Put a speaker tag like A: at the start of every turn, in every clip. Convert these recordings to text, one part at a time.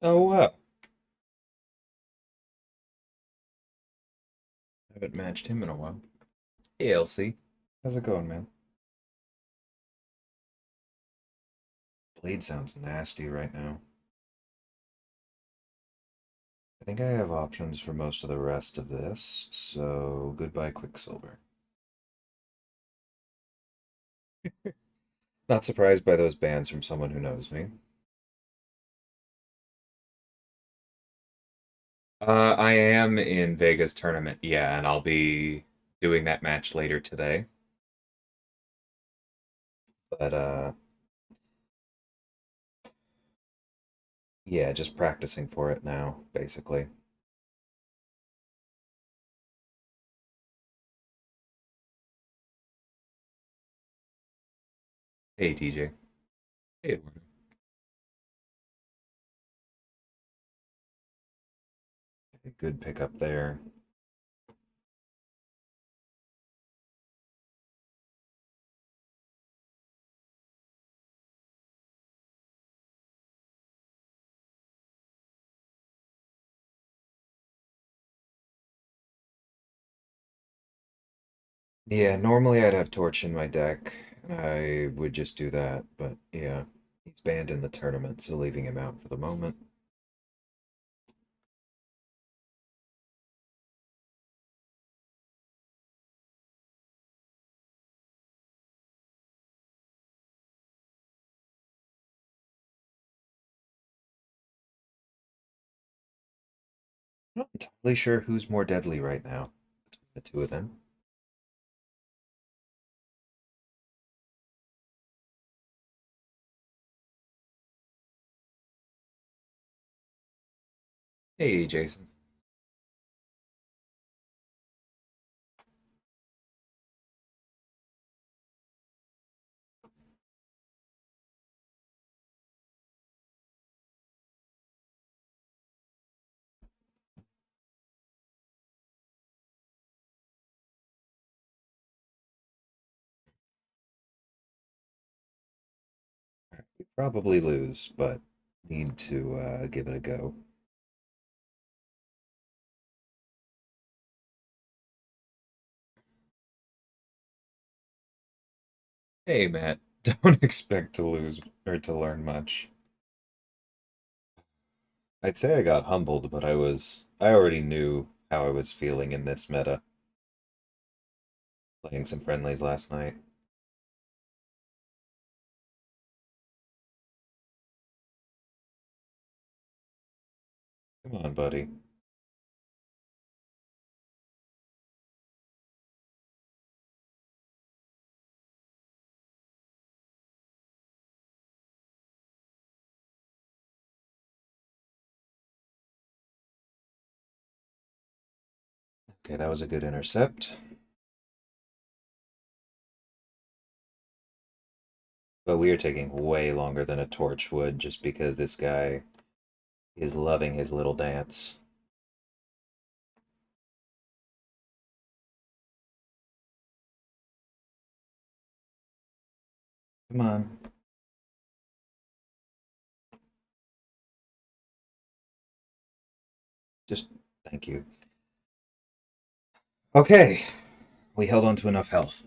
A: Oh, haven't matched him in a while. Hey, LC. How's it going, man? Blade sounds nasty right now. I think I have options for most of the rest of this, so goodbye, Quicksilver. Not surprised by those bans from someone who knows me. I am in Vega's tournament, yeah, and I'll be doing that match later today. But, yeah, just practicing for it now, basically. Hey, TJ. Hey, Eduardo. Good pickup there. Yeah, normally I'd have Torch in my deck, and I would just do that, but yeah, he's banned in the tournament, so leaving him out for the moment. Not entirely sure who's more deadly right now between the two of them. Hey, Jason. We probably lose, but need to give it a go. Hey, Matt. Don't expect to lose or to learn much. I'd say I got humbled, but I already knew how I was feeling in this meta, playing some friendlies last night. Come on, buddy. Okay, that was a good intercept. But we are taking way longer than a torch would just because this guy is loving his little dance. Come on. Just thank you. Okay, we held on to enough health.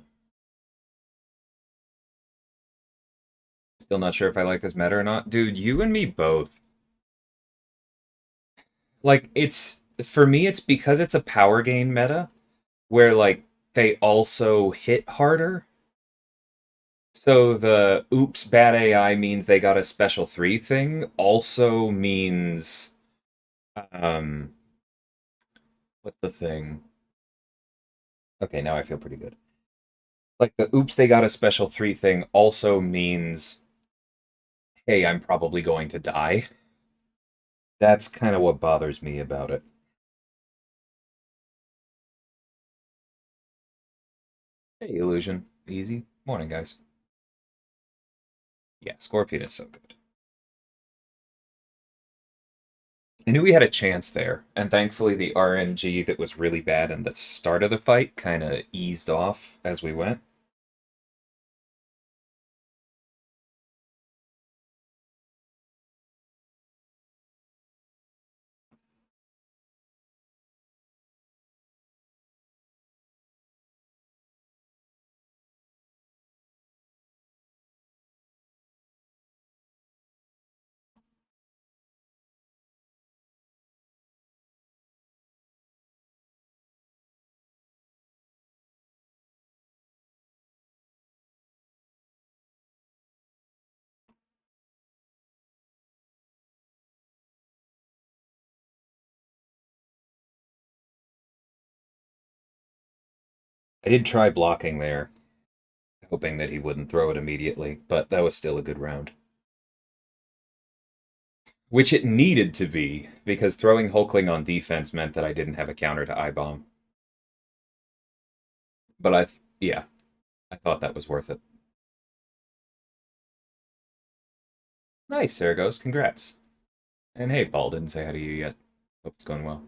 A: Still not sure if I like this meta or not. Dude, you and me both. Like, it's for me, it's because it's a power gain meta where, like, they also hit harder. So the oops, bad AI means they got a special 3 thing also means, um, what's the thing? Okay, now I feel pretty good. Like the oops, they got a special 3 thing also means, hey, I'm probably going to die. That's kind of what bothers me about it. Hey, Illusion. Easy. Morning, guys. Yeah, Scorpion is so good. I knew we had a chance there, and thankfully the RNG that was really bad in the start of the fight kind of eased off as we went. I did try blocking there, hoping that he wouldn't throw it immediately, but that was still a good round. Which it needed to be, because throwing Hulkling on defense meant that I didn't have a counter to I-Bomb. But yeah, I thought that was worth it. Nice, Saragos, congrats. And hey, Paul, didn't say hi to you yet. Hope it's going well.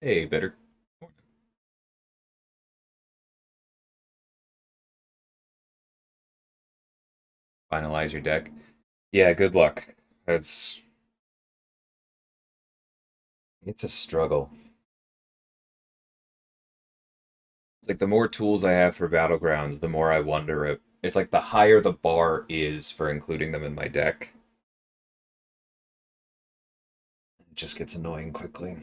A: Hey, Bitter. Finalize your deck. Yeah, good luck. It's a struggle. It's like the more tools I have for Battlegrounds, the more I wonder if it's like the higher the bar is for including them in my deck. It just gets annoying quickly.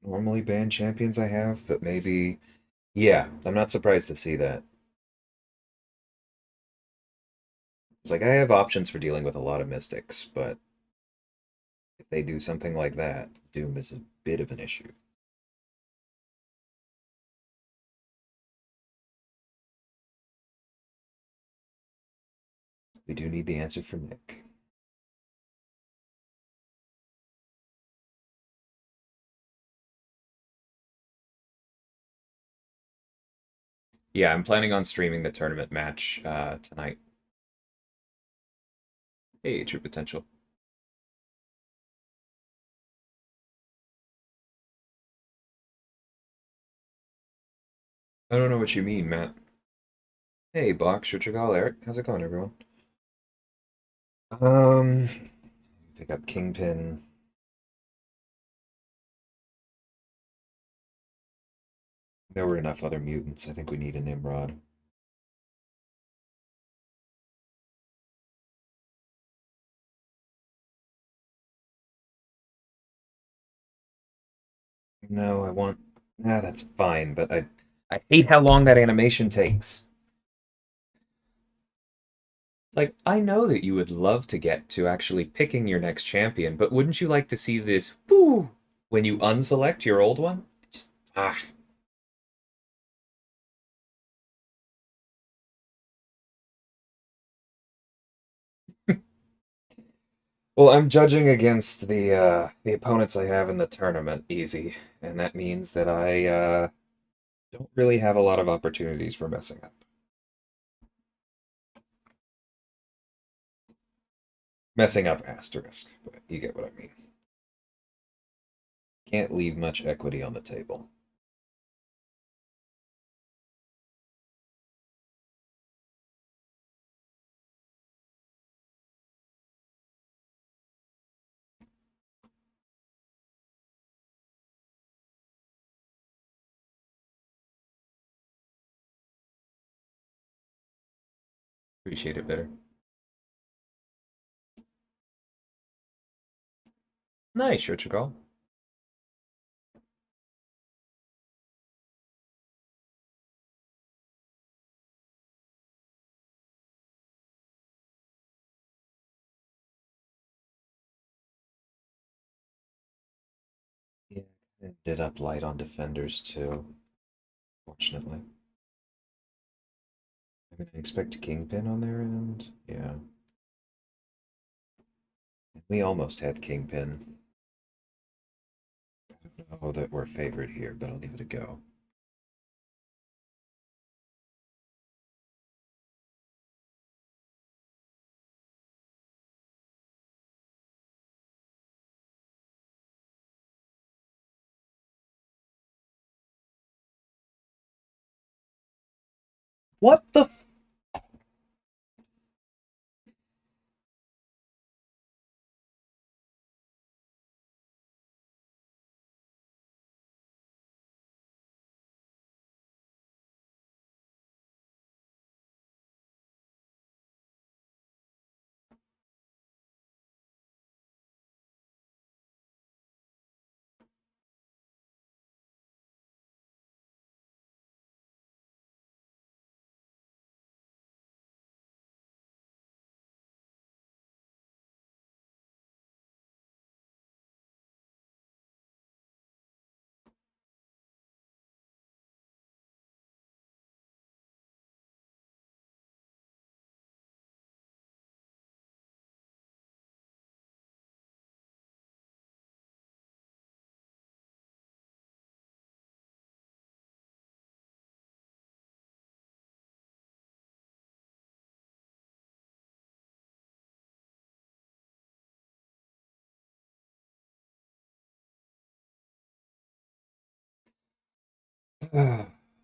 A: Normally ban champions I have, but maybe. Yeah, I'm not surprised to see that. It's like I have options for dealing with a lot of mystics, but if they do something like that, Doom is a bit of an issue. We do need the answer from Nick. Yeah, I'm planning on streaming the tournament match tonight. Hey, True Potential. I don't know what you mean, Matt. Hey, Bach, Shutragal, Eric. How's it going, everyone? Um, pick up Kingpin. There were enough other mutants. I think we need a Nimrod. No, I want. Ah, that's fine, but I hate how long that animation takes. Like, I know that you would love to get to actually picking your next champion, but wouldn't you like to see this whoo when you unselect your old one? Just ah. Well, I'm judging against the opponents I have in the tournament easy, and that means that I don't really have a lot of opportunities for messing up. Messing up asterisk, but you get what I mean. Can't leave much equity on the table. Appreciate it better. Nice, Richard. Yeah, ended up light on defenders too, fortunately. I mean, I expect Kingpin on their end. Yeah. We almost had Kingpin. I don't know that we're favored here, but I'll give it a go. What the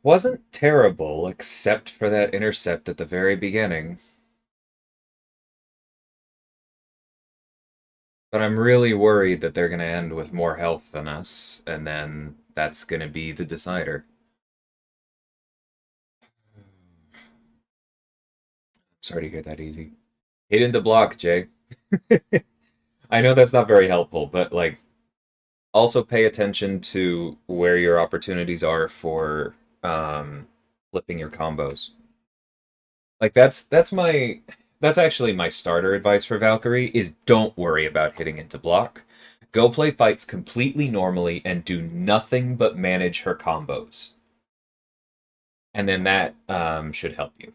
A: wasn't terrible except for that intercept at the very beginning. But I'm really worried that they're going to end with more health than us, and then that's going to be the decider. Sorry to hear that easy. Hit into block, Jay. I know that's not very helpful, but like also pay attention to where your opportunities are for flipping your combos. Like that's actually my starter advice for Valkyrie is don't worry about hitting into block. Go play fights completely normally and do nothing but manage her combos. And then that should help you.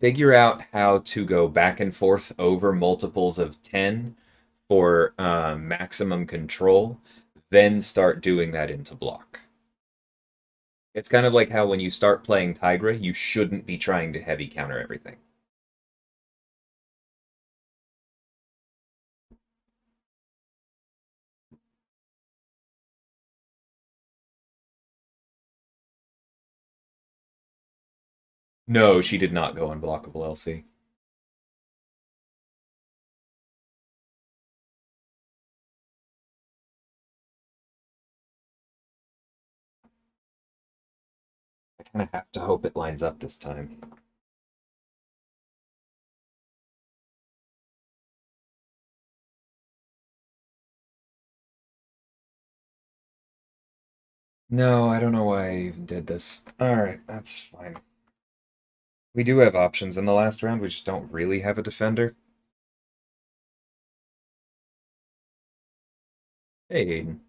A: Figure out how to go back and forth over multiples of 10 for maximum control, then start doing that into block. It's kind of like how when you start playing Tigra, you shouldn't be trying to heavy counter everything. No, she did not go unblockable LC. I kind of have to hope it lines up this time. No, I don't know why I even did this. Alright, that's fine. We do have options in the last round, we just don't really have a defender. Hey, Aiden.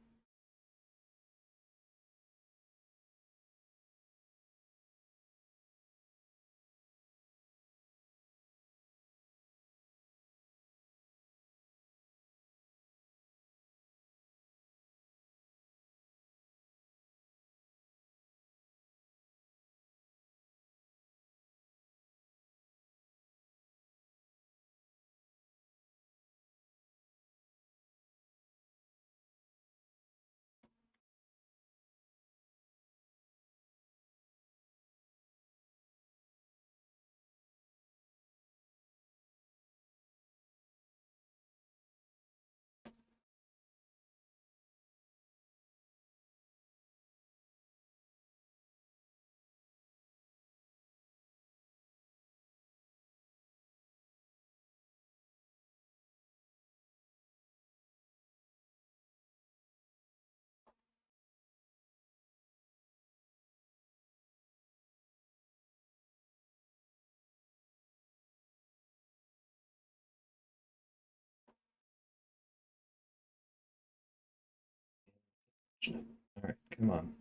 A: Alright, come on.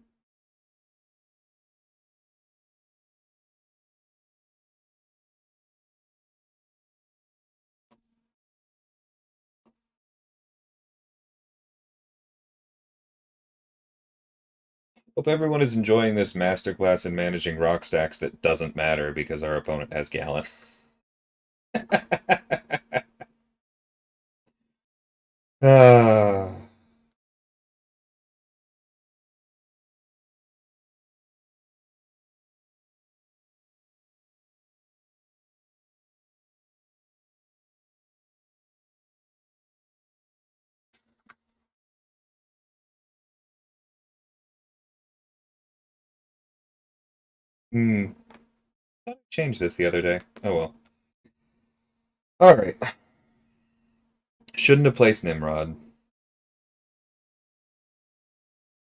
A: Hope everyone is enjoying this masterclass in managing rock stacks that doesn't matter because our opponent has Gallon. Ah. Hmm. I changed this the other day. Oh well. Alright. Shouldn't have placed Nimrod.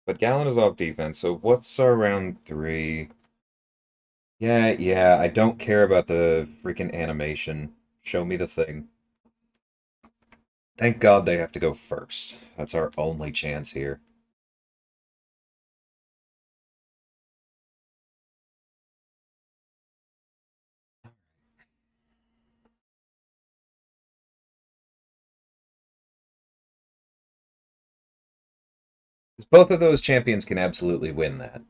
A: But Gallon is off defense, so what's our round three? Yeah, I don't care about the freaking animation. Show me the thing. Thank God they have to go first. That's our only chance here. Because both of those champions can absolutely win that.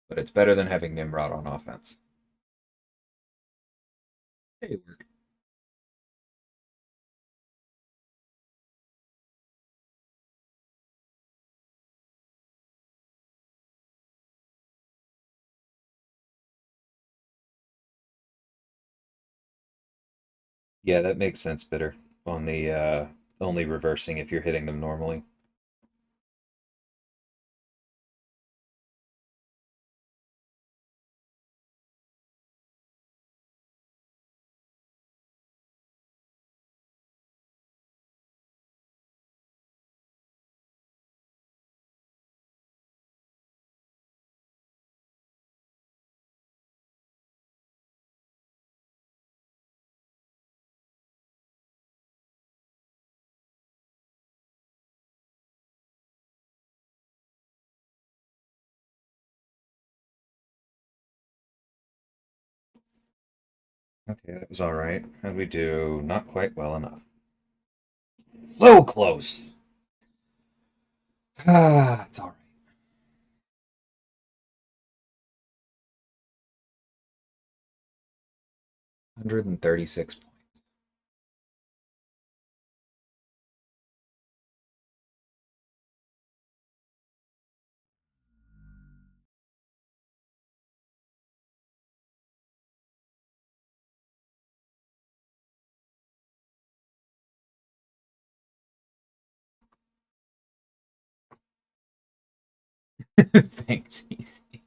A: But it's better than having Nimrod on offense. Hey, work. Yeah, that makes sense, Bitter. On the only reversing if you're hitting them normally. Okay, that was alright. How'd we do? Not quite well enough. So close! Ah, it's alright. 136 points. Thanks, easy.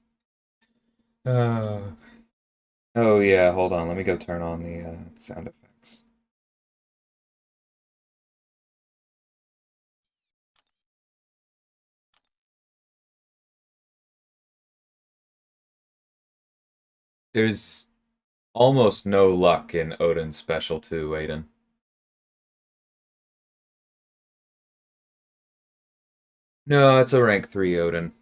A: Oh yeah, hold on. Let me go turn on the sound effects. There's almost no luck in Odin's special too, Aiden. No, it's a rank 3 Odin.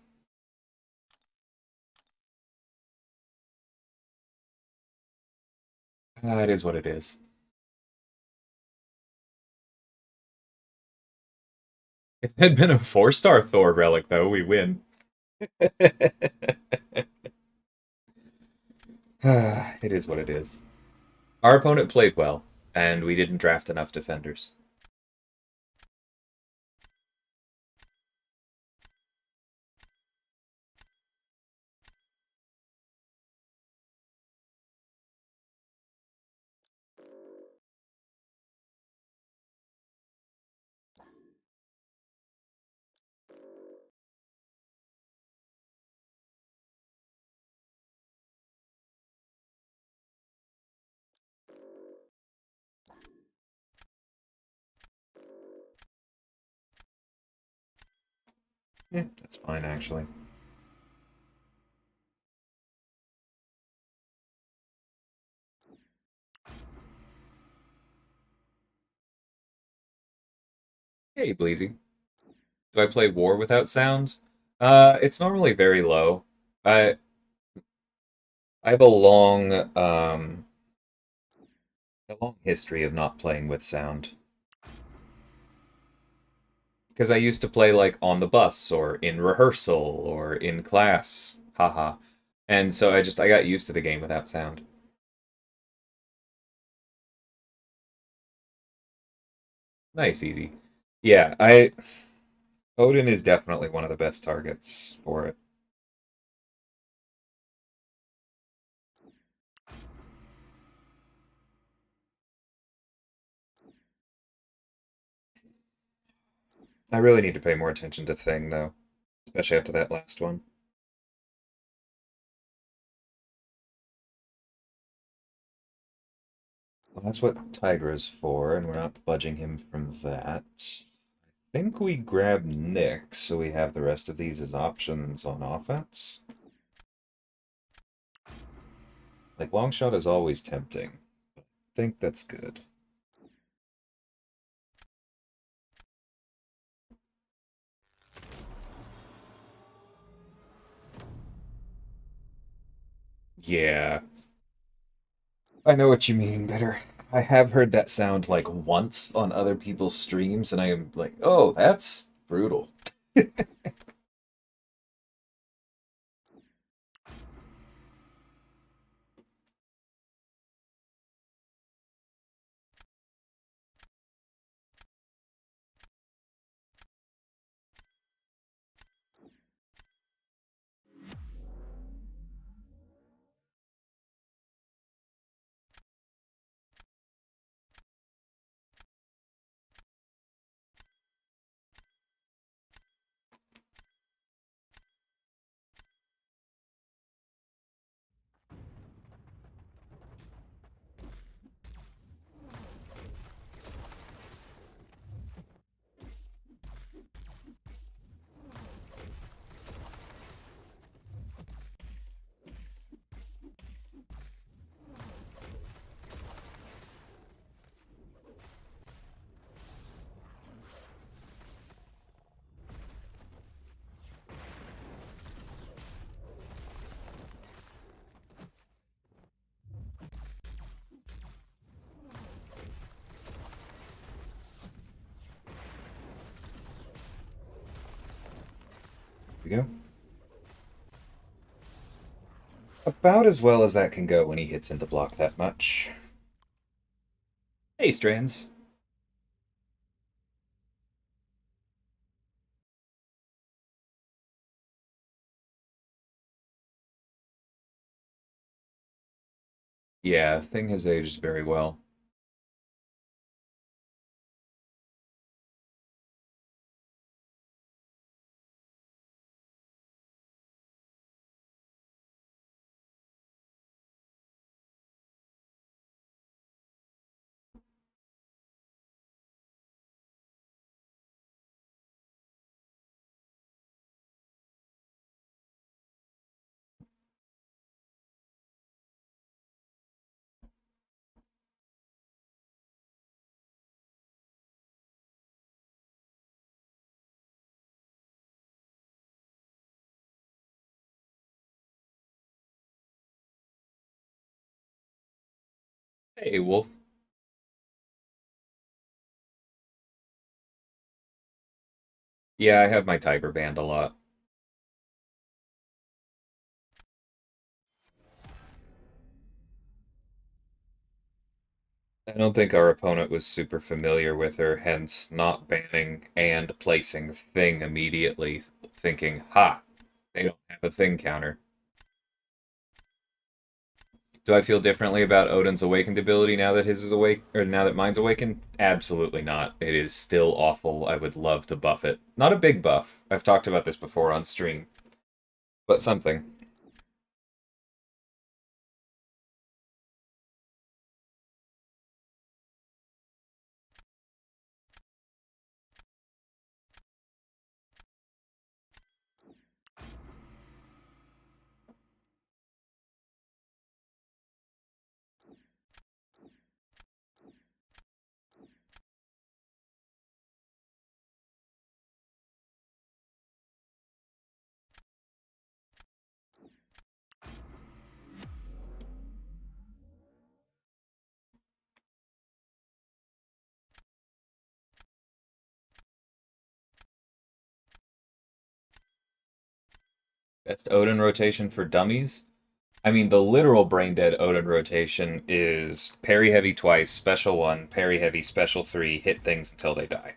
A: It is what it is. If it had been a 4-star Thor relic, though, we win. It is what it is. Our opponent played well, and we didn't draft enough defenders. Yeah, that's fine, actually. Hey, Bleezy. Do I play War without sound? It's normally very low. I I have a long history of not playing with sound. Because I used to play like on the bus or in rehearsal or in class. Haha. And so I got used to the game without sound. Nice, easy. Yeah, I Odin is definitely one of the best targets for it. I really need to pay more attention to Thing, though. Especially after that last one. Well, that's what Tigra's for, and we're not budging him from that. I think we grab Nick, so we have the rest of these as options on offense. Like, long shot is always tempting. I think that's good. Yeah. I know what you mean, Bitter. I have heard that sound like once on other people's streams, and I am like, oh, that's brutal. We go. About as well as that can go when he hits into block that much. Hey, Strands. Yeah, Thing has aged very well. Hey, Wolf. Yeah, I have my Tiger band a lot. I don't think our opponent was super familiar with her, hence not banning and placing Thing immediately, thinking, ha, they don't have a Thing counter. Do I feel differently about Odin's awakened ability now that his is awake, or now that mine's awakened? Absolutely not. It is still awful. I would love to buff it. Not a big buff. I've talked about this before on stream, but something. Best Odin rotation for dummies? I mean, the literal brain dead Odin rotation is parry heavy twice, special one, parry heavy, special three, hit things until they die.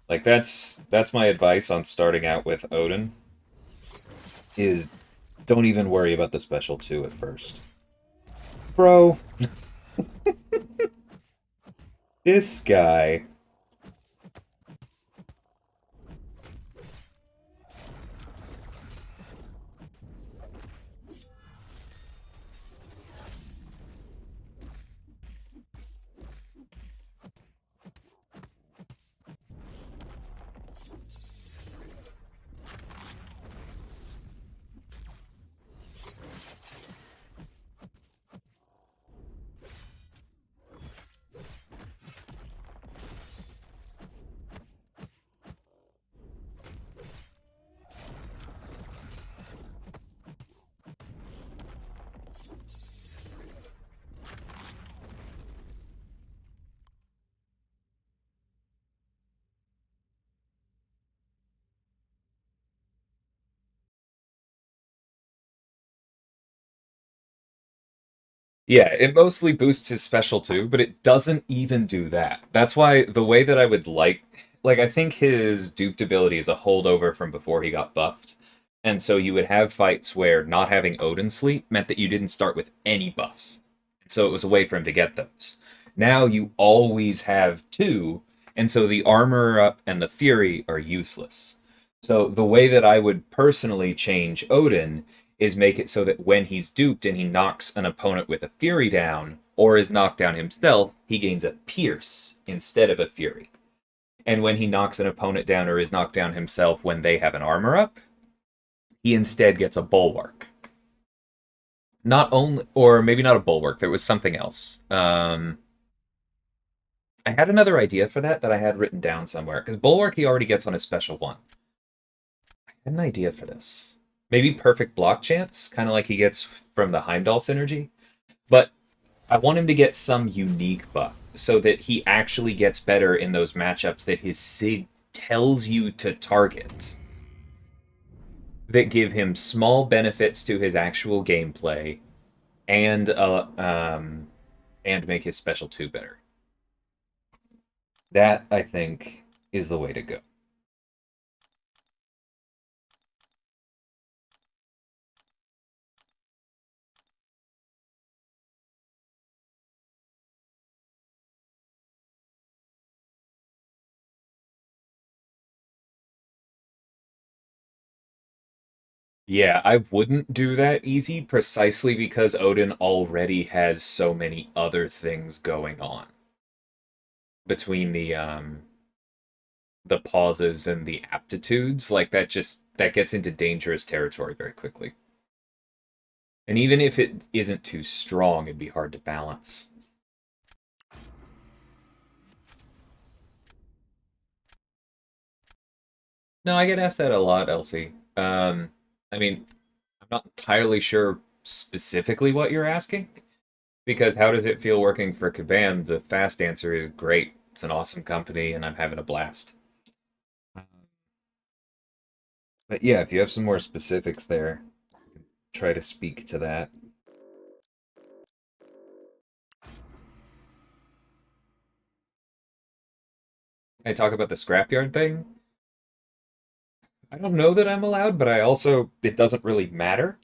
A: Like that's my advice on starting out with Odin. Is don't even worry about the special two at first. Bro, this guy. Yeah, it mostly boosts his special too, but it doesn't even do that. That's why the way that I would like I think his duped ability is a holdover from before he got buffed. And so you would have fights where not having Odin sleep meant that you didn't start with any buffs. So it was a way for him to get those. Now you always have two, and so the armor up and the fury are useless. So the way that I would personally change Odin is make it so that when he's duped and he knocks an opponent with a fury down or is knocked down himself, he gains a pierce instead of a fury. And when he knocks an opponent down or is knocked down himself when they have an armor up, he instead gets a bulwark. Not only, or maybe not a bulwark, there was something else. I had another idea for that I had written down somewhere because bulwark he already gets on his special one. I had an idea for this. Maybe perfect block chance, kind of like he gets from the Heimdall synergy. But I want him to get some unique buff so that he actually gets better in those matchups that his SIG tells you to target that give him small benefits to his actual gameplay and and make his special 2 better. That I think is the way to go. Yeah, I wouldn't do that easy precisely because Odin already has so many other things going on between the pauses and the aptitudes. Like that gets into dangerous territory very quickly. And even if it isn't too strong, it'd be hard to balance. No, I get asked that a lot, Elsie. I mean, I'm not entirely sure specifically what you're asking. Because how does it feel working for Kabam? The fast answer is great. It's an awesome company, and I'm having a blast. But yeah, if you have some more specifics there, try to speak to that. I talk about the scrapyard thing. I don't know that I'm allowed, but I also it doesn't really matter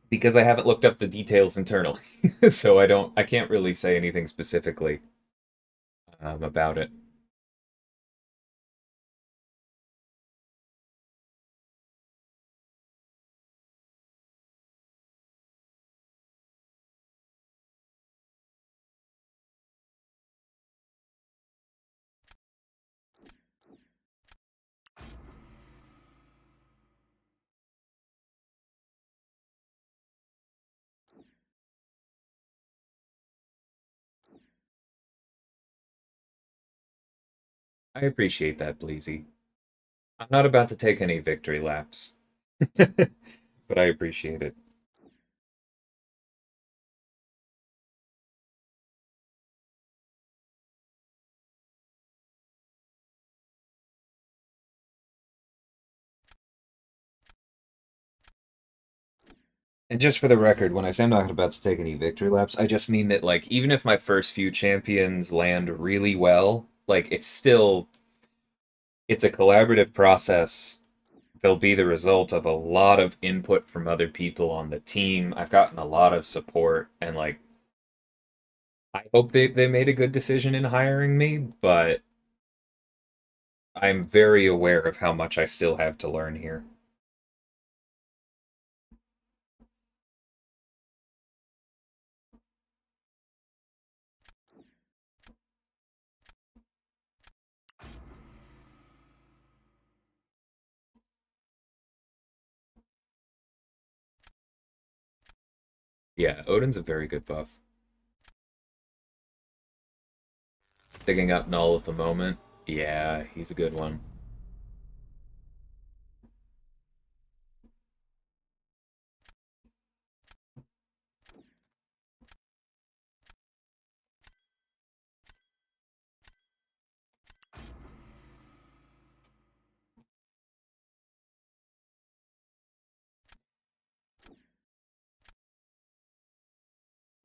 A: because I haven't looked up the details internally, so I can't really say anything specifically about it. I appreciate that, Bleezy. I'm not about to take any victory laps, but I appreciate it. And just for the record, when I say I'm not about to take any victory laps, I just mean that like even if my first few champions land really well, like it's a collaborative process. They'll be the result of a lot of input from other people on the team. I've gotten a lot of support and like I hope they made a good decision in hiring me, but I'm very aware of how much I still have to learn here. Yeah, Odin's a very good buff. Sticking up null at the moment. Yeah, he's a good one.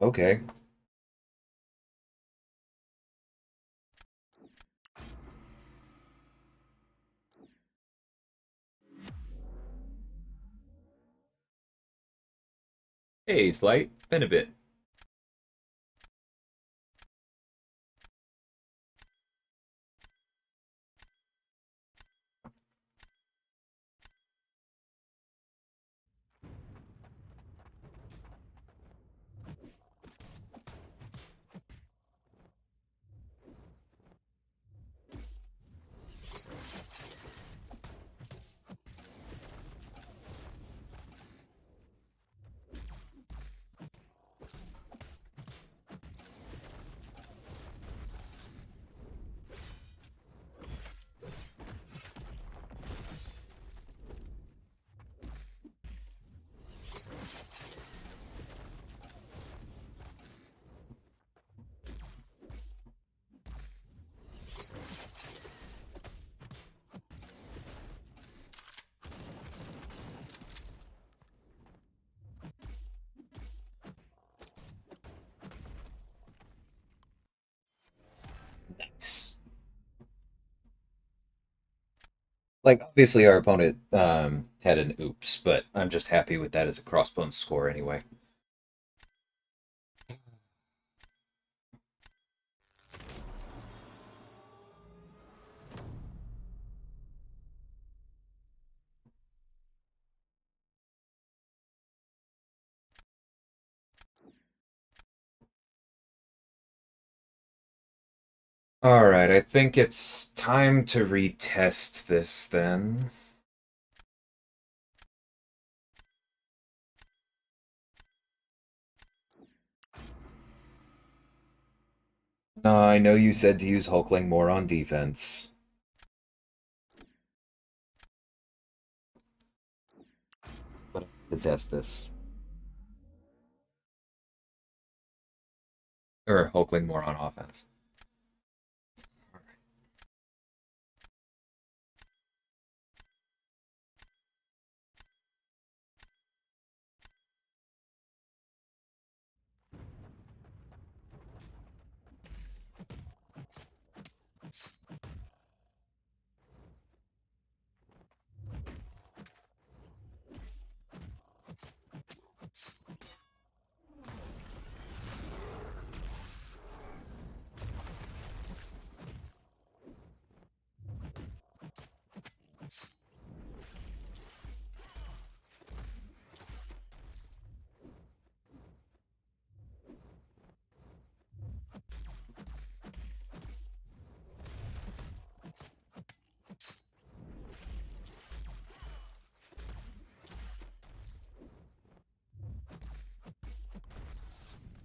A: Okay. Hey, Slight. Been a bit. Nice. Like, obviously, our opponent had an oops, but I'm just happy with that as a crossbones score anyway. Alright, I think it's time to retest this then. I know you said to use Hulkling more on defense. But I'm going to test this. Or Hulkling more on offense.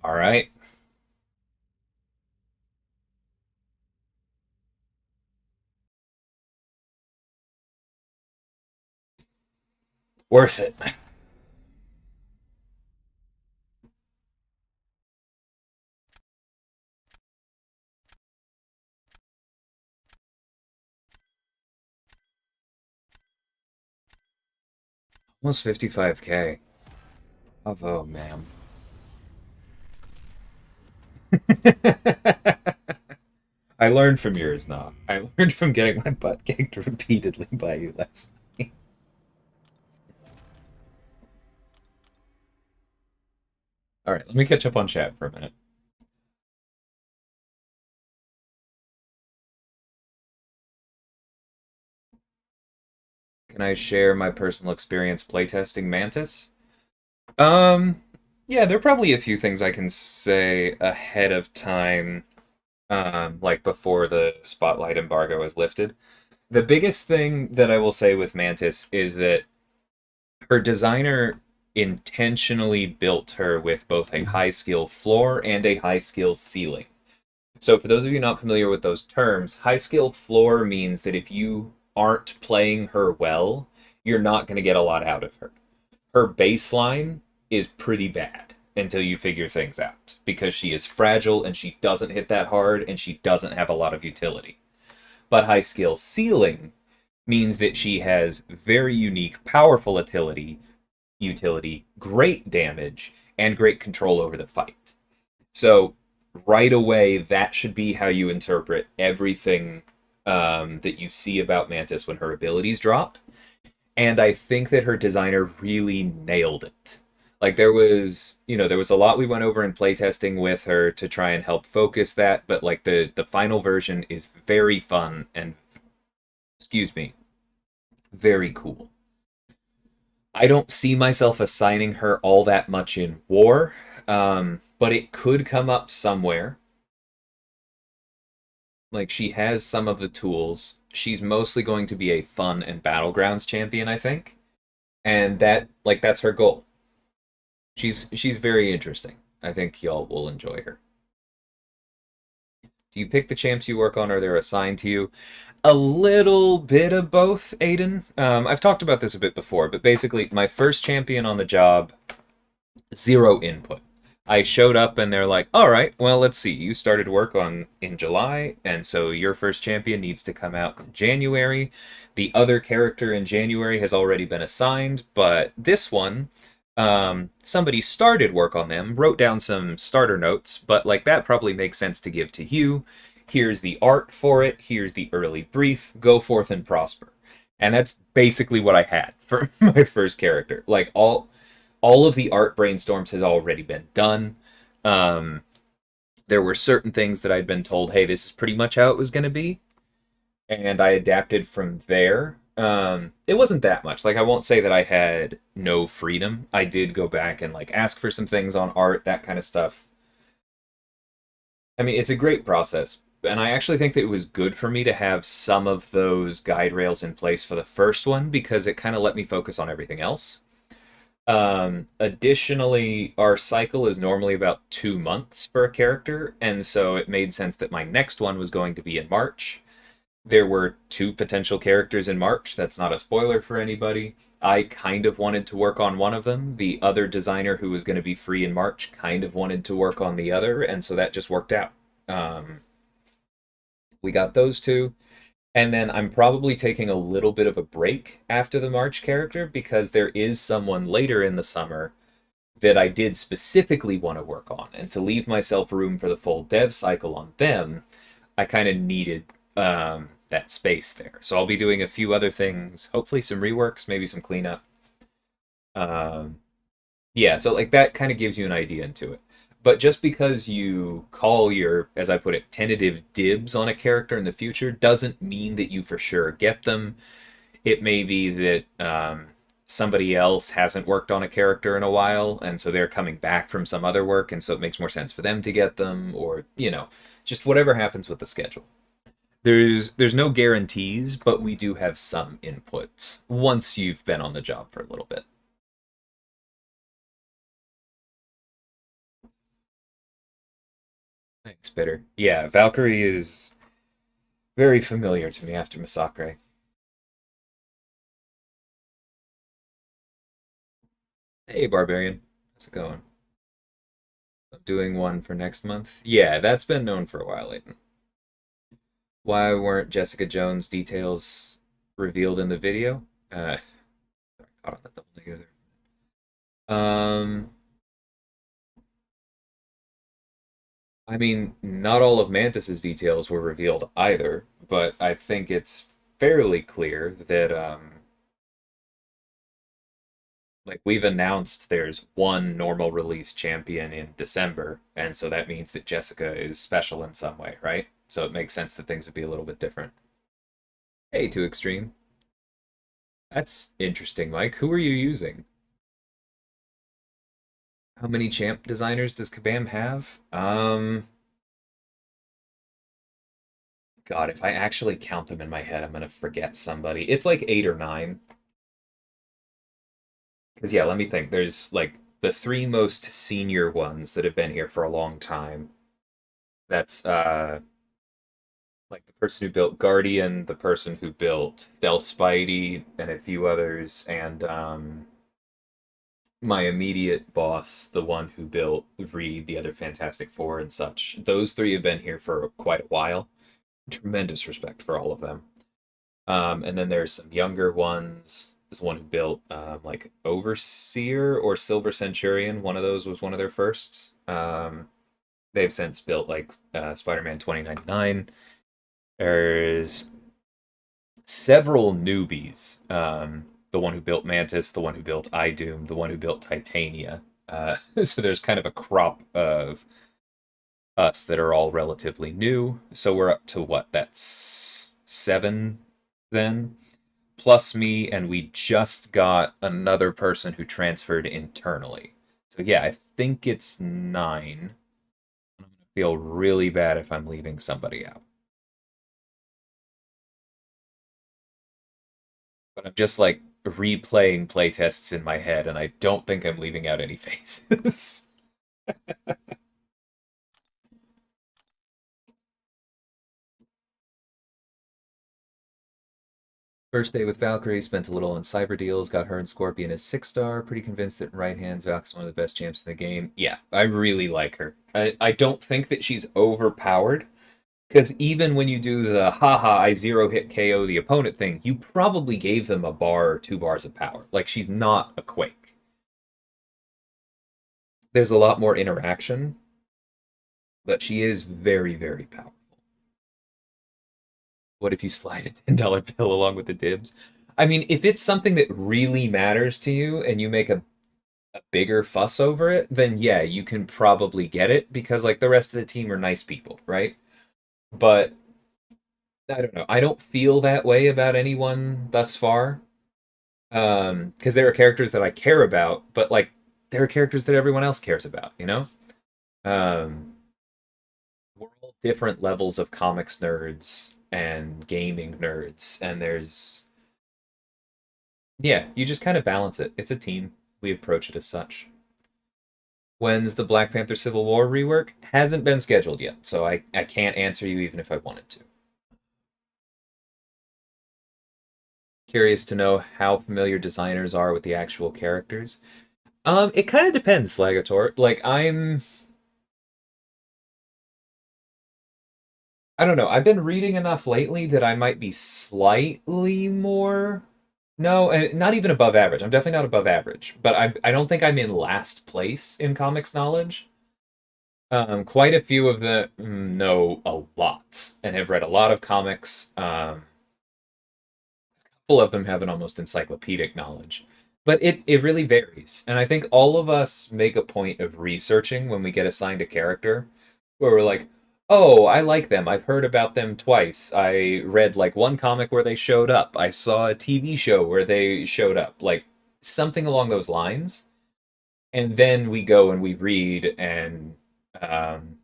A: Alright. Worth it. Almost 55k. Bravo, ma'am. I learned from yours, nah. I learned from getting my butt kicked repeatedly by you last night. Alright, let me catch up on chat for a minute. Can I share my personal experience playtesting Mantis? Um, yeah, there are probably a few things I can say ahead of time, like before the spotlight embargo is lifted. The biggest thing that I will say with Mantis is that her designer intentionally built her with both a high skill floor and a high skill ceiling. So, for those of you not familiar with those terms, high skill floor means that if you aren't playing her well, you're not going to get a lot out of her. Her baseline is pretty bad until you figure things out because she is fragile and she doesn't hit that hard and she doesn't have a lot of utility. But high skill ceiling means that she has very unique, powerful utility, great damage, and great control over the fight. So right away, that should be how you interpret everything that you see about Mantis when her abilities drop. And I think that her designer really nailed it. Like there was a lot we went over in playtesting with her to try and help focus that, but like the final version is very fun and excuse me, very cool. I don't see myself assigning her all that much in war, but it could come up somewhere. Like she has some of the tools. She's mostly going to be a fun and battlegrounds champion, I think, and that's her goal. She's very interesting. I think y'all will enjoy her. Do you pick the champs you work on, or they're assigned to you? A little bit of both, Aiden. I've talked about this a bit before, but basically, my first champion on the job, zero input. I showed up and they're like, all right, well, let's see. You started work on in July, and so your first champion needs to come out in January. The other character in January has already been assigned, but this one, somebody started work on them, wrote down some starter notes, but like that probably makes sense to give to you. Here's the art for it. Here's the early brief. Go forth and prosper. And that's basically what I had for my first character. Like all of the art brainstorms has already been done. Um, there were certain things that I'd been told, hey, this is pretty much how it was going to be, and I adapted from there. It wasn't that much. Like I won't say that I had no freedom. I did go back and like ask for some things on art, that kind of stuff. I mean, it's a great process, and I actually think that it was good for me to have some of those guide rails in place for the first one because it kind of let me focus on everything else. Additionally, our cycle is normally about 2 months for a character, and so it made sense that my next one was going to be in March. There were two potential characters in March. That's not a spoiler for anybody. I kind of wanted to work on one of them. The other designer who was going to be free in March kind of wanted to work on the other, and so that just worked out. Um, we got those two. And then I'm probably taking a little bit of a break after the March character because there is someone later in the summer that I did specifically want to work on. And to leave myself room for the full dev cycle on them, I kind of needed that space there. So I'll be doing a few other things, hopefully some reworks, maybe some cleanup. Um, yeah, so like that kind of gives you an idea into it. But just because you call your, as I put it, tentative dibs on a character in the future doesn't mean that you for sure get them. It may be that somebody else hasn't worked on a character in a while, and so they're coming back from some other work, and so it makes more sense for them to get them, or, just whatever happens with the schedule. There's no guarantees, but we do have some inputs once you've been on the job for a little bit. Thanks, Bitter. Yeah, Valkyrie is very familiar to me after Massacre. Hey, Barbarian. How's it going? I'm doing one for next month. Yeah, that's been known for a while, Aiden. Why weren't Jessica Jones details revealed in the video? Sorry, caught on that double negative there. I mean, not all of Mantis's details were revealed either, but I think it's fairly clear that like we've announced there's one normal release champion in December, and so that means that Jessica is special in some way, right? So it makes sense that things would be a little bit different. Hey, Too Extreme. That's interesting, Mike. Who are you using? How many champ designers does Kabam have? God, if I actually count them in my head, I'm gonna forget somebody. It's like 8 or 9. Because yeah, let me think. There's like the three most senior ones that have been here for a long time. That's like the person who built Guardian, the person who built Stealth Spidey, and a few others, and my immediate boss, the one who built Reed, the other Fantastic Four, and such. Those three have been here for quite a while. Tremendous respect for all of them. And then there's some younger ones. There's one who built like Overseer or Silver Centurion. One of those was one of their firsts. They've since built like Spider-Man 2099. There's several newbies. The one who built Mantis, the one who built iDoom, the one who built Titania. So there's kind of a crop of us that are all relatively new. So we're up to what? That's 7 then, plus me, and we just got another person who transferred internally. So yeah, I think it's 9. I'm gonna feel really bad if I'm leaving somebody out. But I'm just like replaying playtests in my head, and I don't think I'm leaving out any faces. First day with Valkyrie, spent a little on cyber deals, got her and Scorpion as 6-star. Pretty convinced that in right hands, Valk's one of the best champs in the game. Yeah, I really like her. I don't think that she's overpowered, because even when you do the haha, I zero hit KO the opponent thing, you probably gave them a bar or 2 bars of power. Like, she's not a Quake. There's a lot more interaction, but she is very, very powerful. What if you slide a $10 bill along with the dibs? I mean, if it's something that really matters to you and you make a bigger fuss over it, then yeah, you can probably get it because like the rest of the team are nice people, right? But I don't know. I don't feel that way about anyone thus far. Because there are characters that I care about, but like there are characters that everyone else cares about, you know? Um, we're all different levels of comics nerds and gaming nerds, and there's yeah, you just kind of balance it. It's a team. We approach it as such. When's the Black Panther Civil War rework? Hasn't been scheduled yet, so I can't answer you even if I wanted to. Curious to know how familiar designers are with the actual characters. It kind of depends, Slagator. Like I don't know. I've been reading enough lately that I might be slightly more. No, not even above average. I'm definitely not above average, but I don't think I'm in last place in comics knowledge. Quite a few of them know a lot and have read a lot of comics. A couple of them have an almost encyclopedic knowledge, but it really varies. And I think all of us make a point of researching when we get assigned a character, where we're like, "Oh, I like them. I've heard about them twice. I read like one comic where they showed up. I saw a TV show where they showed up." Like something along those lines. And then we go and we read and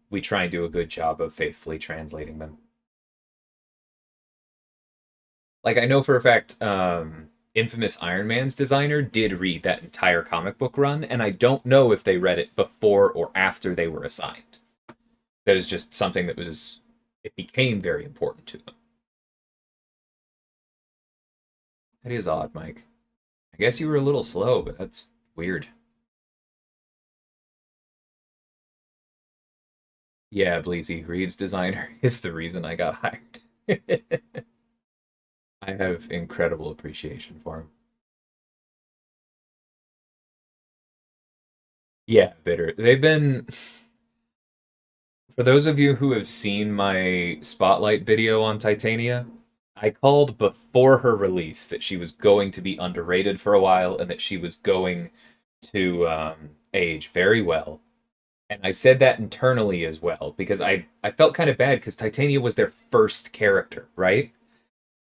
A: we try and do a good job of faithfully translating them. Like I know for a fact, infamous Iron Man's designer did read that entire comic book run, and I don't know if they read it before or after they were assigned. That was just something that was it became very important to them. That is odd, Mike. I guess you were a little slow, but that's weird. Yeah, Bleezy, Reed's designer is the reason I got hired. I have incredible appreciation for him. Yeah, bitter. They've been for those of you who have seen my spotlight video on Titania, I called before her release that she was going to be underrated for a while and that she was going to age very well. And I said that internally as well because I felt kind of bad because Titania was their first character, right?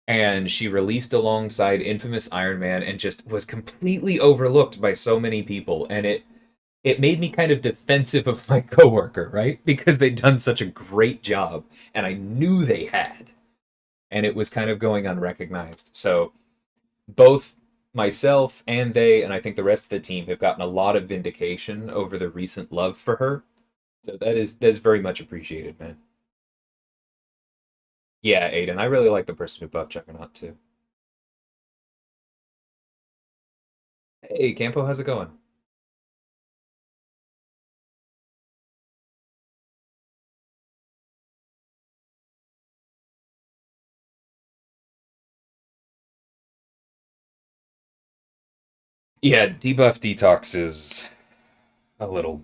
A: And she released alongside Infamous Iron Man and just was completely overlooked by so many people. And it made me kind of defensive of my coworker, right? Because they'd done such a great job and I knew they had. And it was kind of going unrecognized. So both myself and they, and I think the rest of the team, have gotten a lot of vindication over the recent love for her. So that's very much appreciated, man. Yeah, Aiden, I really like the person who buffed Juggernaut too. Hey, Campo, how's it going? Yeah, debuff detox is a little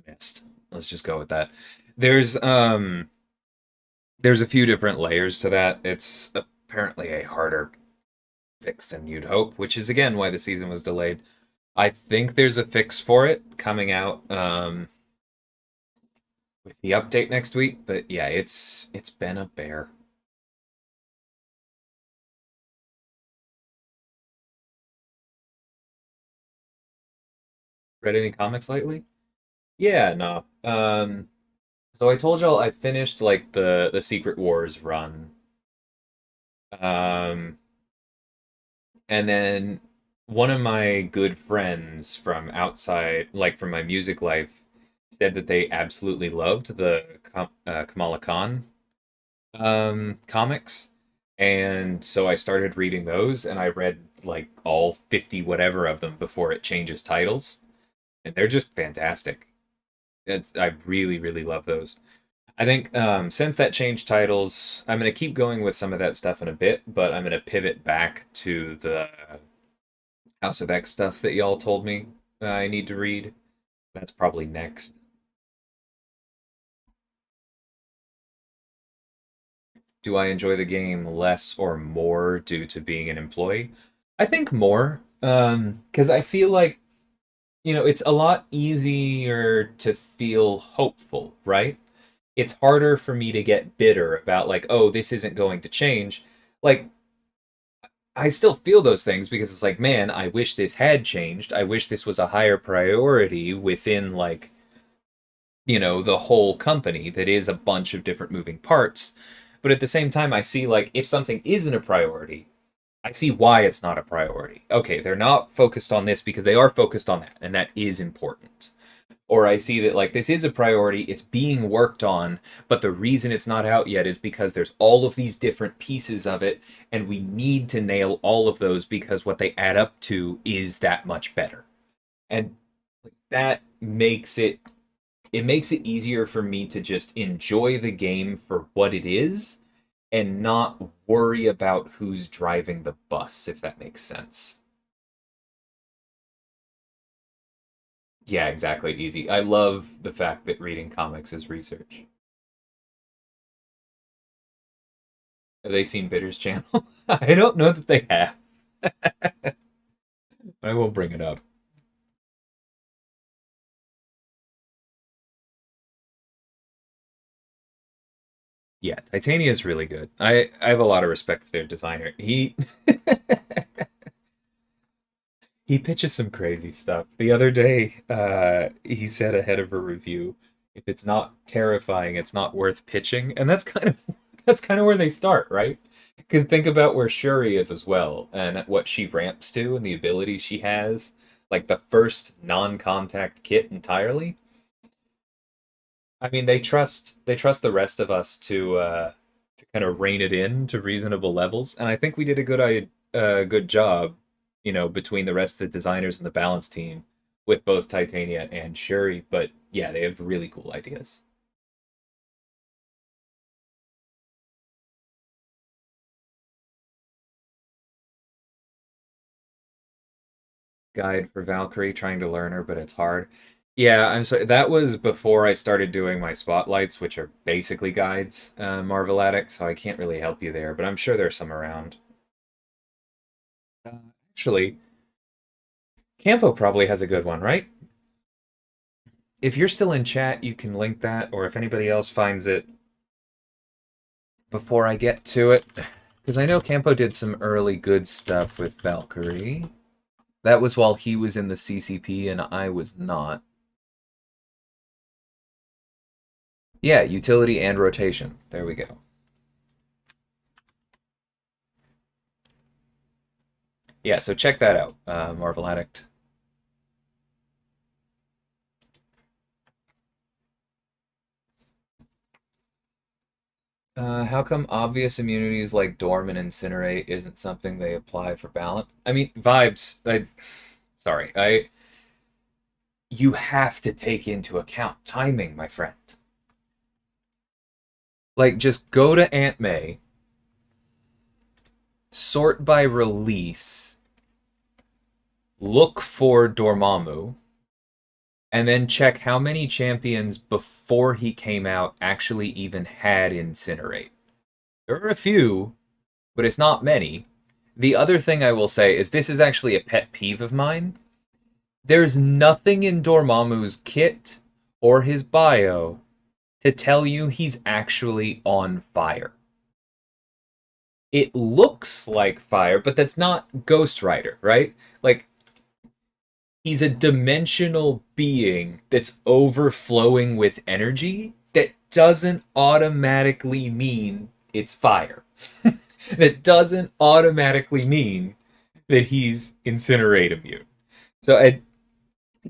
A: missed. Let's just go with that. There's um there's a few different layers to that. It's apparently a harder fix than you'd hope, which is again why the season was delayed. I think there's a fix for it coming out with the update next week, but yeah, it's been a bear. Read any comics lately? Yeah, no. So I told y'all I finished like the Secret Wars run. Um, and then one of my good friends from outside, like from my music life, said that they absolutely loved the Kamala Khan comics. And so I started reading those, and I read like all 50 whatever of them before it changes titles. And they're just fantastic. I really, really love those. I think since that changed titles, I'm going to keep going with some of that stuff in a bit, but I'm going to pivot back to the House of X stuff that y'all told me I need to read. That's probably next. Do I enjoy the game less or more due to being an employee? I think more, because I feel like, it's a lot easier to feel hopeful, right? It's harder for me to get bitter about, like, oh, this isn't going to change. Like, I still feel those things because it's like, man, I wish this had changed. I wish this was a higher priority within, like, the whole company that is a bunch of different moving parts. But at the same time, I see, like, if something isn't a priority, I see why it's not a priority. Okay, they're not focused on this because they are focused on that, and that is important. Or I see that, like, this is a priority, it's being worked on, but the reason it's not out yet is because there's all of these different pieces of it, and we need to nail all of those because what they add up to is that much better. And that makes it easier for me to just enjoy the game for what it is and not worry about who's driving the bus, if that makes sense. Yeah, exactly. Easy. I love the fact that reading comics is research. Have they seen Bitter's channel? I don't know that they have. I will bring it up. Yeah, Titania is really good. I have a lot of respect for their designer. He pitches some crazy stuff. The other day, he said ahead of a review, if it's not terrifying, it's not worth pitching. And that's kind of where they start, right? Because think about where Shuri is as well, and what she ramps to, and the abilities she has. Like the first non-contact kit entirely. I mean, they trust the rest of us to kind of rein it in to reasonable levels, and I think we did a good job, between the rest of the designers and the balance team with both Titania and Shuri. But yeah, they have really cool ideas. Guide for Valkyrie, trying to learn her, but it's hard. Yeah, I'm sorry. That was before I started doing my spotlights, which are basically guides, Marvel Addict, so I can't really help you there, but I'm sure there's some around. Uh, Actually, Campo probably has a good one, right? If you're still in chat, you can link that, or if anybody else finds it before I get to it. Because I know Campo did some early good stuff with Valkyrie. That was while he was in the CCP and I was not. Yeah, utility and rotation. There we go. Yeah, so check that out, Marvel Addict. How come obvious immunities like Dorm and Incinerate isn't something they apply for balance? I mean, vibes. Sorry, you have to take into account timing, my friend. Like, just go to Aunt May, sort by release, look for Dormammu, and then check how many champions before he came out actually even had Incinerate. There are a few, but it's not many. The other thing I will say is this is actually a pet peeve of mine. There's nothing in Dormammu's kit or his bio to tell you he's actually on fire. It looks like fire, but that's not Ghost Rider, right? Like, he's a dimensional being that's overflowing with energy that doesn't automatically mean it's fire. That doesn't automatically mean that he's incinerate immune. So I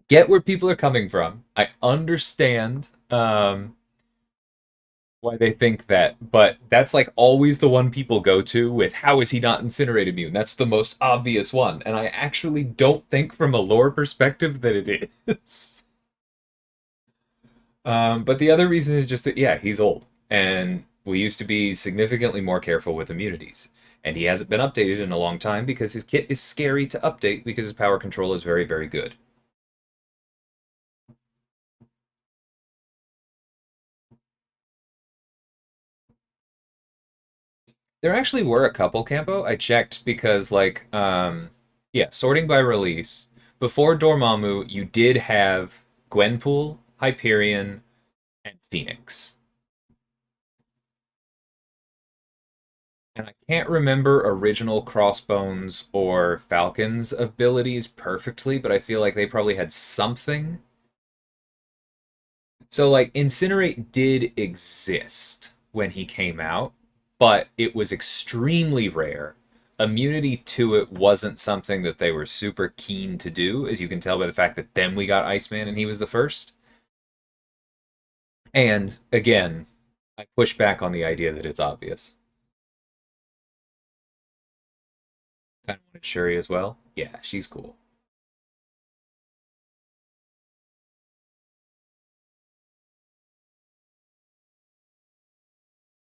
A: get where people are coming from. I understand why they think that, but that's like always the one people go to with how is he not incinerate immune? That's the most obvious one, and I actually don't think from a lore perspective that it is. But the other reason is just that yeah, he's old, and we used to be significantly more careful with immunities, and he hasn't been updated in a long time because his kit is scary to update because his power control is very, very good. There actually were a couple, Campo. I checked because, like, yeah, sorting by release. Before Dormammu, you did have Gwenpool, Hyperion, and Phoenix. And I can't remember original Crossbones or Falcon's abilities perfectly, but I feel like they probably had something. So, like, Incinerate did exist when he came out, but it was extremely rare. Immunity to it wasn't something that they were super keen to do, as you can tell by the fact that then we got Iceman and he was the first. And again, I push back on the idea that it's obvious. Kind of wanted Shuri as well. Yeah, she's cool.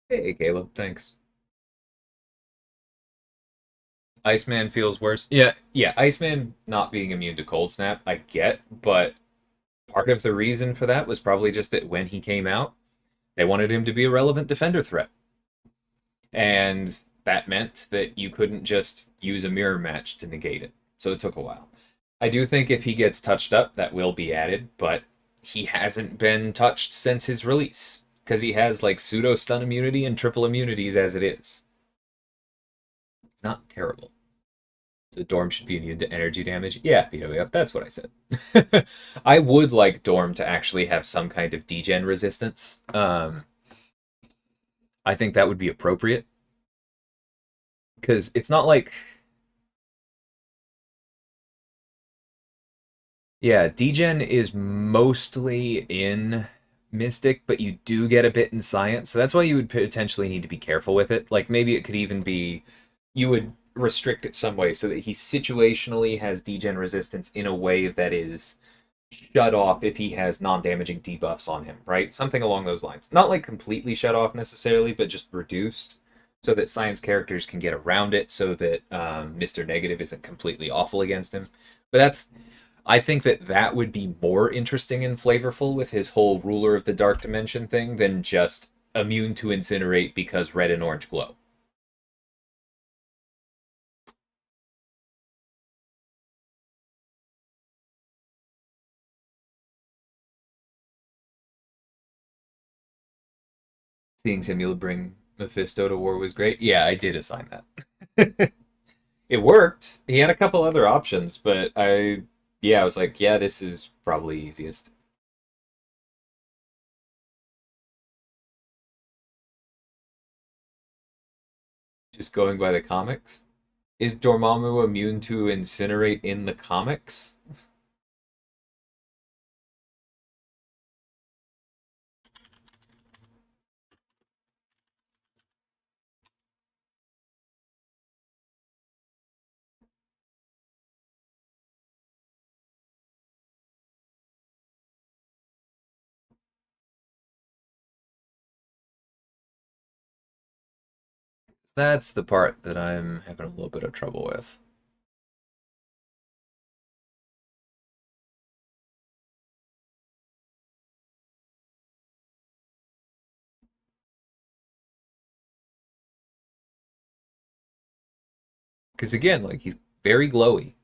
A: Hey, Caleb, thanks. Iceman feels worse. Yeah, yeah, Iceman not being immune to Cold Snap, I get, but part of the reason for that was probably just that when he came out, they wanted him to be a relevant defender threat. And that meant that you couldn't just use a mirror match to negate it. So it took a while. I do think if he gets touched up, that will be added, but he hasn't been touched since his release because he has like pseudo stun immunity and triple immunities as it is. It's not terrible. So Dorm should be immune to energy damage. Yeah, BWF, that's what I said. I would like Dorm to actually have some kind of degen resistance. I think that would be appropriate because it's not like yeah, degen is mostly in Mystic, but you do get a bit in Science, so that's why you would potentially need to be careful with it. Like maybe it could even be you would restrict it some way so that he situationally has degen resistance in a way that is shut off if he has non-damaging debuffs on him, right? Something along those lines. Not like completely shut off necessarily, but just reduced so that Science characters can get around it so that Mr. Negative isn't completely awful against him. But that's I think that that would be more interesting and flavorful with his whole ruler of the dark dimension thing than just immune to incinerate because red and orange glow. Seeing Simula bring Mephisto to war was great. Yeah, I did assign that. It worked. He had a couple other options, but yeah, I was like, yeah, this is probably easiest. Just going by the comics. Is Dormammu immune to incinerate in the comics? That's the part that I'm having a little bit of trouble with. Because again, like he's very glowy.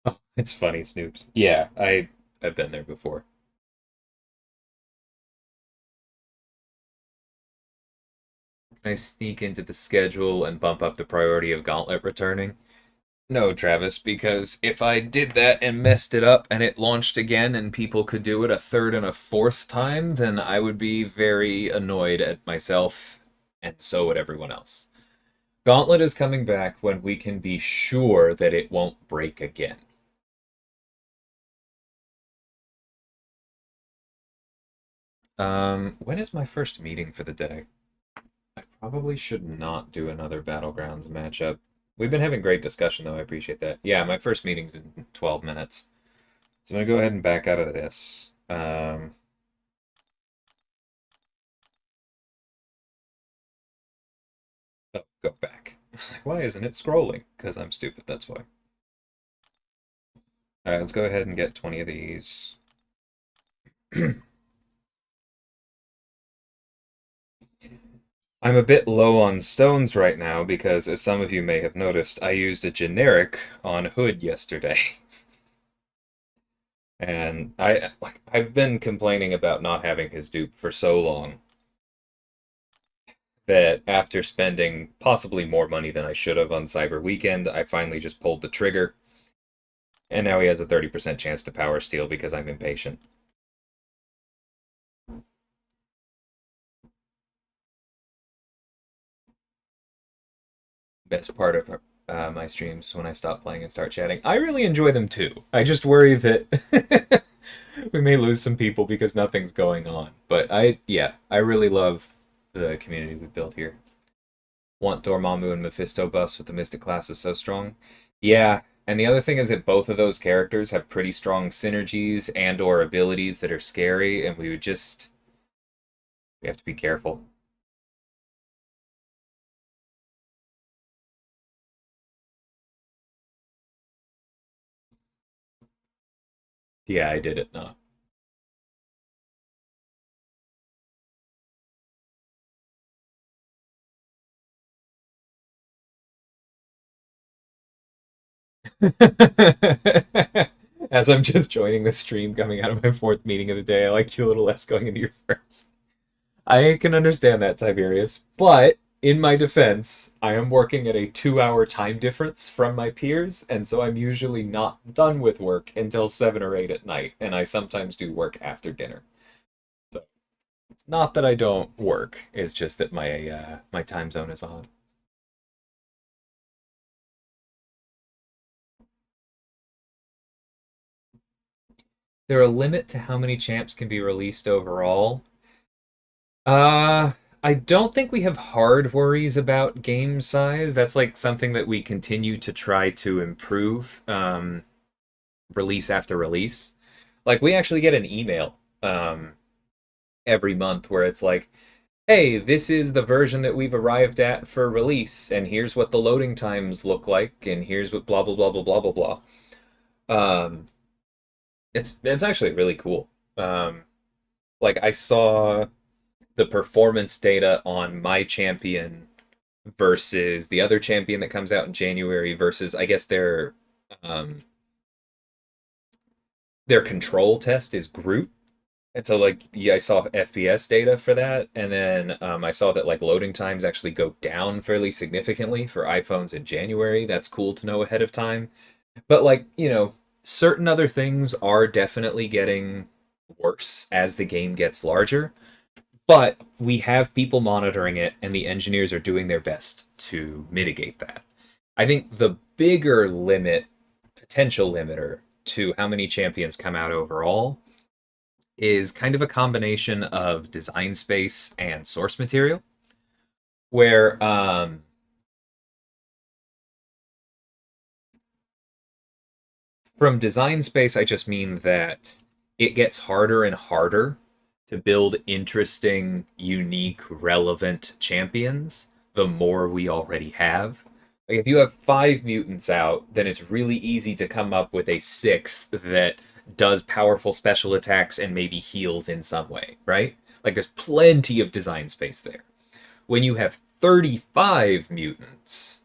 A: Oh, it's funny, Snoops. Yeah, I've been there before. Can I sneak into the schedule and bump up the priority of Gauntlet returning? No, Travis, because if I did that and messed it up and it launched again and people could do it a third and a fourth time, then I would be very annoyed at myself, and so would everyone else. Gauntlet is coming back when we can be sure that it won't break again. When is my first meeting for the day? I probably should not do another Battlegrounds matchup. We've been having great discussion, though. I appreciate that. Yeah, my first meeting's in 12 minutes. So I'm going to go ahead and back out of this. Oh, go back. Why isn't it scrolling? Because I'm stupid, that's why. Alright, let's go ahead and get 20 of these. I'm a bit low on stones right now because, as some of you may have noticed, I used a generic on Hood yesterday. And I've been complaining about not having his dupe for so long that after spending possibly more money than I should have on Cyber Weekend, I finally just pulled the trigger. And now he has a 30% chance to power steal because I'm impatient. Best part of my streams when I stop playing and start chatting. I really enjoy them too. I just worry that we may lose some people because nothing's going on. But yeah, I really love the community we've built here. Want Dormammu and Mephisto buffs with the Mystic class is so strong. Yeah, and the other thing is that both of those characters have pretty strong synergies and or abilities that are scary, and we have to be careful. Yeah, I did it not. As I'm just joining the stream coming out of my fourth meeting of the day, I like you a little less going into your first. I can understand that, Tiberius, but in my defense, I am working at a 2 hour time difference from my peers, and so I'm usually not done with work until 7 or 8 at night, and I sometimes do work after dinner. So it's not that I don't work, it's just that my time zone is odd. There a limit to how many champs can be released overall? Uh, I don't think we have hard worries about game size. That's like something that we continue to try to improve, release after release. Like we actually get an email every month where it's like, "Hey, this is the version that we've arrived at for release, and here's what the loading times look like, and here's what blah blah blah blah blah blah blah." Um, it's actually really cool. Like I saw the performance data on my champion versus the other champion that comes out in January versus I guess their control test is Groot. And so like yeah, I saw FPS data for that, and then I saw that like loading times actually go down fairly significantly for iPhones in January. That's cool to know ahead of time. But like, certain other things are definitely getting worse as the game gets larger. But we have people monitoring it, and the engineers are doing their best to mitigate that. I think the bigger potential limiter to how many champions come out overall, is kind of a combination of design space and source material, where From design space, I just mean that it gets harder and harder to build interesting, unique, relevant champions the more we already have. Like if you have 5 mutants out, then it's really easy to come up with a sixth that does powerful special attacks and maybe heals in some way, right? Like there's plenty of design space there. When you have 35 mutants,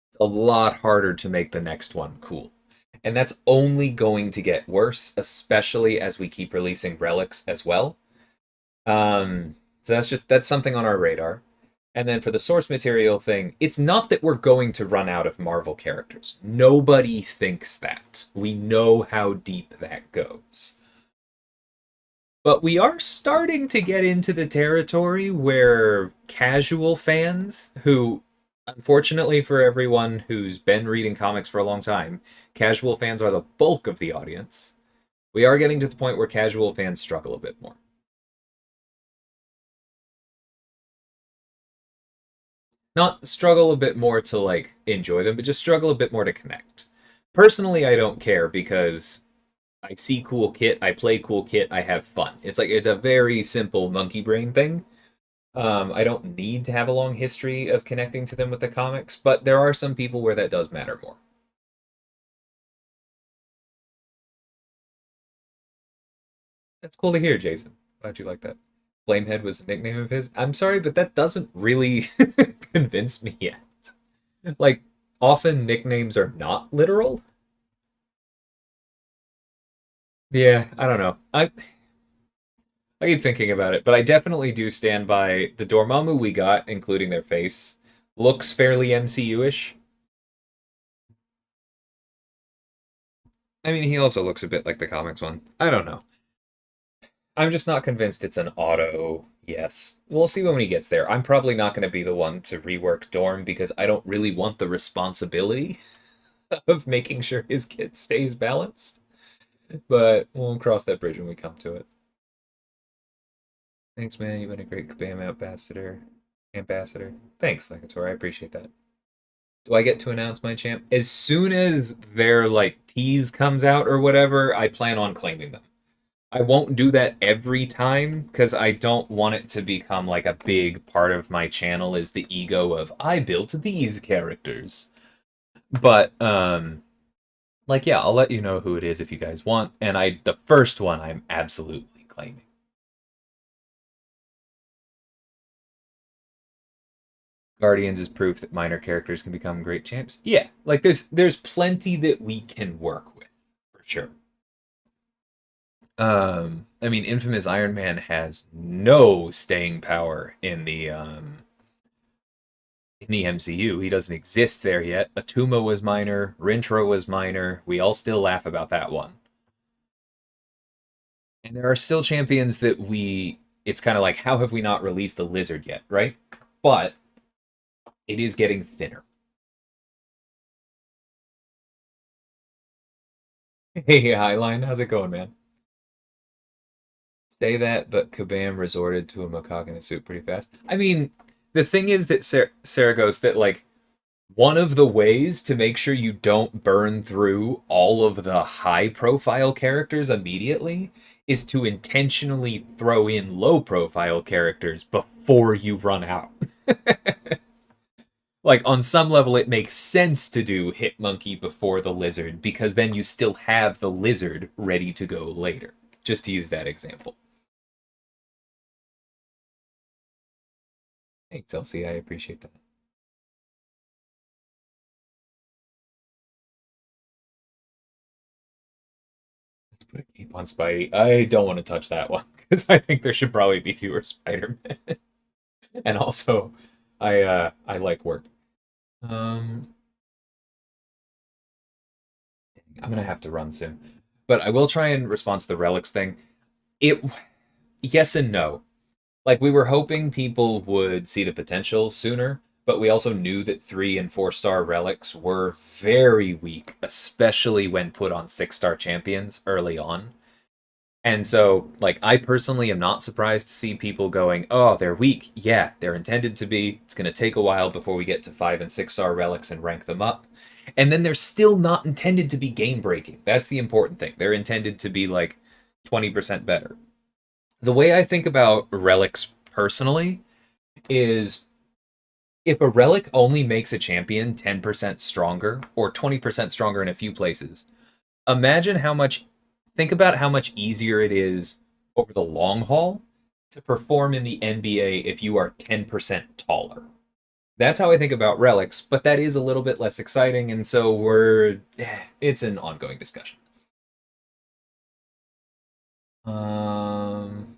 A: it's a lot harder to make the next one cool. And that's only going to get worse, especially as we keep releasing relics as well. So that's something on our radar. And then for the source material thing, it's not that we're going to run out of Marvel characters. Nobody thinks that. We know how deep that goes. But we are starting to get into the territory where casual fans, who, unfortunately for everyone who's been reading comics for a long time, casual fans are the bulk of the audience. We are getting to the point where casual fans struggle a bit more. Not struggle a bit more to like enjoy them, but just struggle a bit more to connect. Personally, I don't care because I see cool kit, I play cool kit, I have fun. It's a very simple monkey brain thing. I don't need to have a long history of connecting to them with the comics, but there are some people where that does matter more. That's cool to hear, Jason. Glad you like that. Flamehead was the nickname of his. I'm sorry, but that doesn't really convince me yet. Like, often nicknames are not literal. Yeah, I don't know. I keep thinking about it, but I definitely do stand by the Dormammu we got, including their face, looks fairly MCU-ish. I mean, he also looks a bit like the comics one. I don't know. I'm just not convinced it's an auto yes. We'll see when he gets there. I'm probably not going to be the one to rework Dorm because I don't really want the responsibility of making sure his kit stays balanced. But we'll cross that bridge when we come to it. Thanks, man. You've been a great Kabam ambassador. Thanks, Legator. I appreciate that. Do I get to announce my champ? As soon as their like tease comes out or whatever, I plan on claiming them. I won't do that every time because I don't want it to become like a big part of my channel is the ego of I built these characters. But like yeah, I'll let you know who it is if you guys want. And the first one I'm absolutely claiming. Guardians is proof that minor characters can become great champs. Yeah, like there's plenty that we can work with for sure. I mean, Infamous Iron Man has no staying power in the MCU. He doesn't exist there yet. Atuma was minor, Rintrah was minor. We all still laugh about that one. And there are still champions that it's kind of like, how have we not released the Lizard yet, right? But it is getting thinner. Hey, Highline, how's it going, man? Say that, but Kabam resorted to a macaque in a suit pretty fast. I mean, the thing is that Saragos, that like one of the ways to make sure you don't burn through all of the high-profile characters immediately is to intentionally throw in low-profile characters before you run out. Like, on some level, it makes sense to do Hitmonkey before the Lizard, because then you still have the Lizard ready to go later. Just to use that example. Thanks, LC. I appreciate that. Let's put a cape on Spidey. I don't want to touch that one, because I think there should probably be fewer Spider-Man. And also, I like work. I'm gonna have to run soon. But I will try and respond to the relics thing. Yes and no. Like, we were hoping people would see the potential sooner, but we also knew that 3 and 4-star relics were very weak, especially when put on 6-star champions early on. And so, like, I personally am not surprised to see people going, oh, they're weak. Yeah, they're intended to be. It's going to take a while before we get to 5 and 6 star relics and rank them up. And then they're still not intended to be game breaking. That's the important thing. They're intended to be like 20% better. The way I think about relics personally is if a relic only makes a champion 10% stronger or 20% stronger in a few places, imagine how much, think about how much easier it is over the long haul to perform in the NBA if you are 10% taller. That's how I think about relics, but that is a little bit less exciting, and so it's an ongoing discussion. Um,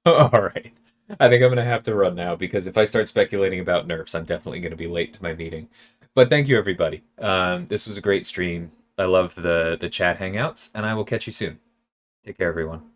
A: all right. I think I'm going to have to run now because if I start speculating about nerfs, I'm definitely going to be late to my meeting. But thank you, everybody. This was a great stream. I love the chat hangouts, and I will catch you soon. Take care, everyone.